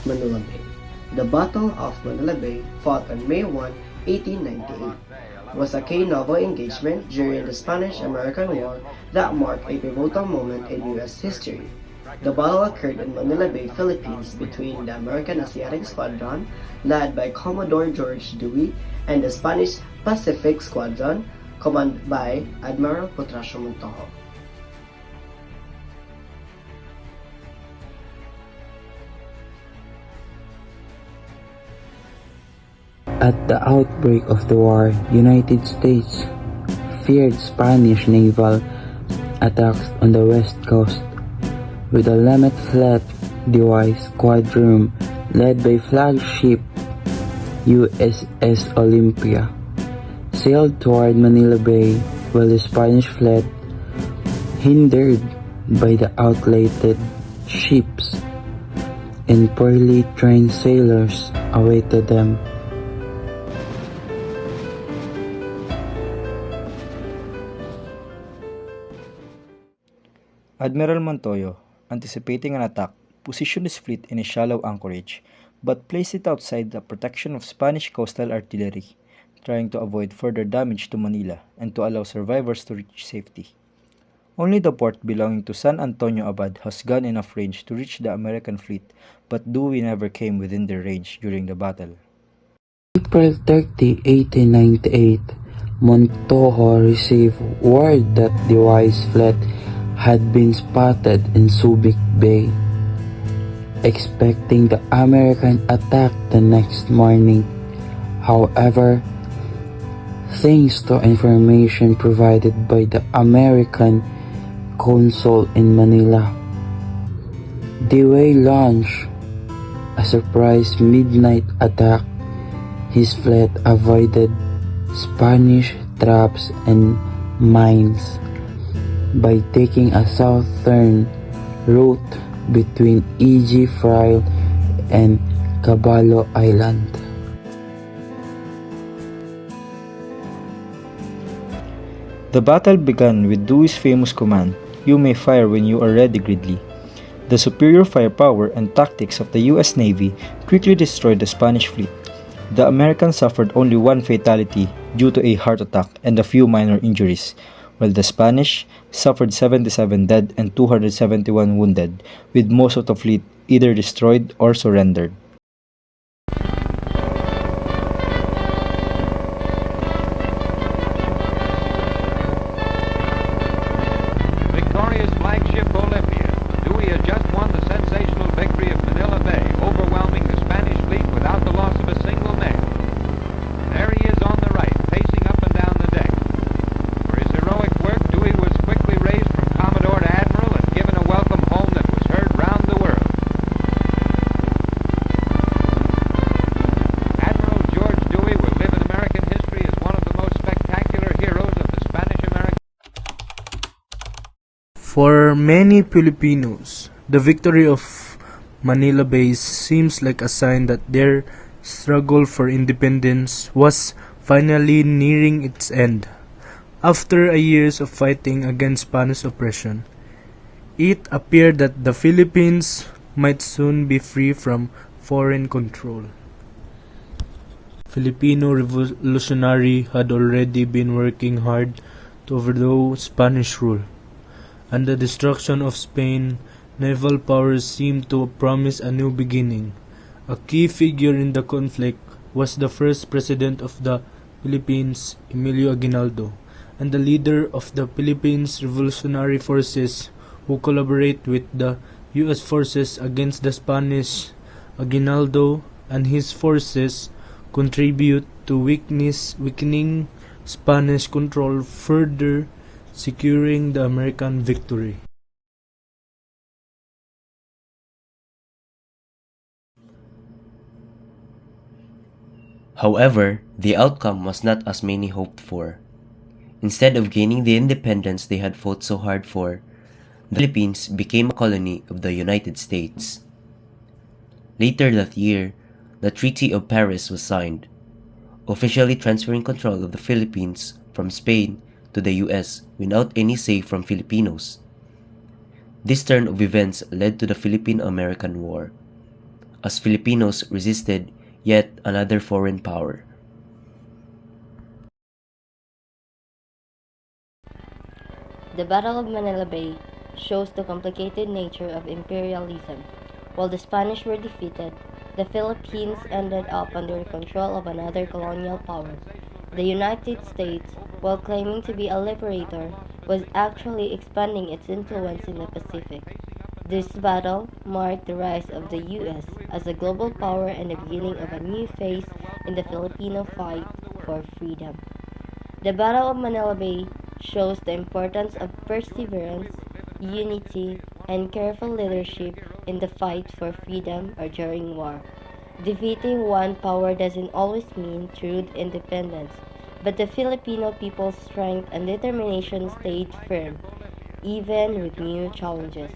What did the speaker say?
Manila Bay. The Battle of Manila Bay, fought on May 1, 1898, was a key naval engagement during the Spanish-American War that marked a pivotal moment in U.S. history. The battle occurred in Manila Bay, Philippines between the American Asiatic Squadron, led by Commodore George Dewey, and the Spanish Pacific Squadron, commanded by Admiral Patracio Montojo. At the outbreak of the war, United States feared Spanish naval attacks on the west coast, with a limited device squadron led by flagship USS Olympia, sailed toward Manila Bay while the Spanish fleet, hindered by the outdated ships and poorly trained sailors, awaited them. Admiral Montoyo, anticipating an attack, positioned his fleet in a shallow anchorage, but placed it outside the protection of Spanish coastal artillery, trying to avoid further damage to Manila and to allow survivors to reach safety. Only the port belonging to San Antonio Abad has gun enough range to reach the American fleet, but Dewey never came within their range during the battle. April 30, 1898, Montojo received word that Dewey's fleet had been spotted in Subic Bay. Expecting the American attack the next morning, however, thanks to information provided by the American consul in Manila, Dewey launched a surprise midnight attack. His fleet avoided Spanish traps and mines by taking a southern route between E.G. Friel and Caballo Island. The battle began with Dewey's famous command, "You may fire when you are ready, Gridley." The superior firepower and tactics of the U.S. Navy quickly destroyed the Spanish fleet. The Americans suffered only one fatality due to a heart attack and a few minor injuries, while the Spanish suffered 77 dead and 271 wounded, with most of the fleet either destroyed or surrendered. Victorious flagship Olympia, Dewey had just won the sensational victory of Manila Bay, overwhelming the Spanish fleet without the loss of a single man. There he is on the right, pacing up and down the deck. For his heroic work, Dewey was quickly raised from Commodore to Admiral and given a welcome home that was heard round the world. Admiral George Dewey will live in American history as one of the most spectacular heroes of the Spanish-American. For many Filipinos, the victory of Manila Bay seems like a sign that their struggle for independence was finally nearing its end. After years of fighting against Spanish oppression, it appeared that the Philippines might soon be free from foreign control. Filipino revolutionary had already been working hard to overthrow Spanish rule, and the destruction of Spain, naval powers seemed to promise a new beginning. A key figure in the conflict was the first president of the Philippines, Emilio Aguinaldo, and the leader of the Philippines Revolutionary Forces, who collaborate with the U.S. forces against the Spanish. Aguinaldo and his forces contribute to weakening Spanish control, further securing the American victory. However, the outcome was not as many hoped for. Instead of gaining the independence they had fought so hard for, the Philippines became a colony of the United States. Later that year, the Treaty of Paris was signed, officially transferring control of the Philippines from Spain to the US without any say from Filipinos. This turn of events led to the Philippine-American War, as Filipinos resisted yet another foreign power. The Battle of Manila Bay shows the complicated nature of imperialism. While the Spanish were defeated, the Philippines ended up under the control of another colonial power. The United States, while claiming to be a liberator, was actually expanding its influence in the Pacific. This battle marked the rise of the U.S. as a global power and the beginning of a new phase in the Filipino fight for freedom. The Battle of Manila Bay shows the importance of perseverance, unity, and careful leadership in the fight for freedom or during war. Defeating one power doesn't always mean true independence, but the Filipino people's strength and determination stayed firm, even with new challenges.